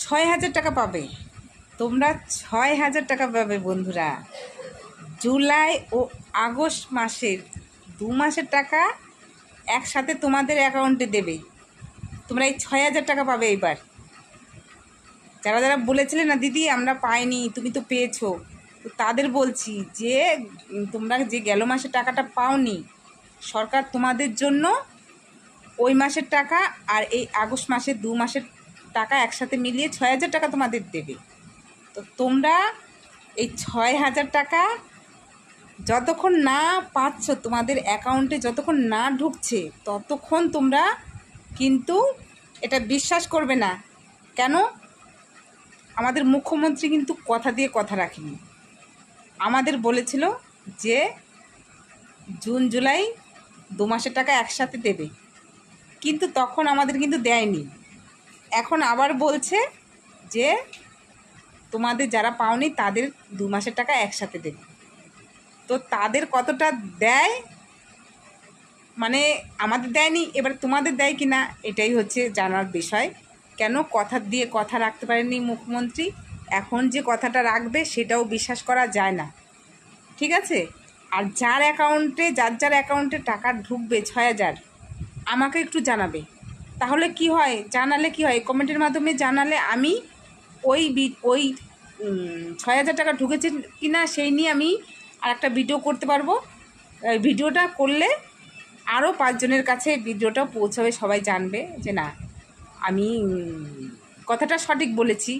6,000 টাকা পাবে। তোমরা 6,000 টাকা পাবে বন্ধুরা। জুলাই ও আগস্ট মাসের 2 মাসের টাকা একসাথে তোমাদের অ্যাকাউন্টে দেবে। তোমরা এই 6,000 টাকা পাবে এইবার। যারা যারা বলেছিলে না দিদি আমরা পাইনি, তুমি তো পেয়েছো, তো তাদের বলছি যে তোমরা যে গেল মাসের টাকাটা পাওনি, সরকার তোমাদের জন্য ওই মাসের টাকা আর এই আগস্ট মাসের 2 মাসের টাকা একসাথে মিলিয়ে 6,000 টাকা তোমাদের দেবে। তো তোমরা এই 6,000 টাকা যতক্ষণ না পাচ্ছ, তোমাদের অ্যাকাউন্টে যতক্ষণ না ঢুকছে, ততক্ষণ তোমরা কিন্তু এটা বিশ্বাস করবে না। কেন? আমাদের মুখ্যমন্ত্রী কিন্তু কথা দিয়ে কথা রাখেনি। আমাদের বলেছিল যে জুন জুলাই 2 মাসের টাকা একসাথে দেবে, কিন্তু তখন আমাদের কিন্তু দেয়নি। এখন আবার বলছে যে তোমাদের যারা পাওনি তাদের 2 মাসের টাকা একসাথে দেবে। তো তাদের কতটা দেয়, মানে আমাদের দেয়নি, এবার তোমাদের দেয় কি না এটাই হচ্ছে জানার বিষয়। কেন কথা দিয়ে কথা রাখতে পারেনি মুখ্যমন্ত্রী, এখন যে কথাটা রাখবে সেটাও বিশ্বাস করা যায় না। ঠিক আছে? আর যার অ্যাকাউন্টে টাকা ঢুকবে 6,000, আমাকে একটু জানাবে। তাহলে কি হয়, জানালে কি হয়, কমেন্টের মাধ্যমে জানালে আমি ওই 6,000 টাকা ঢুকেছে কি না সেই নিয়ে আমি আর একটা ভিডিও করতে পারবো। ভিডিওটা করলে আরও 5 জনের কাছে ভিডিওটা পৌঁছাবে, সবাই জানবে যে না আমি কথাটা সঠিক বলেছি।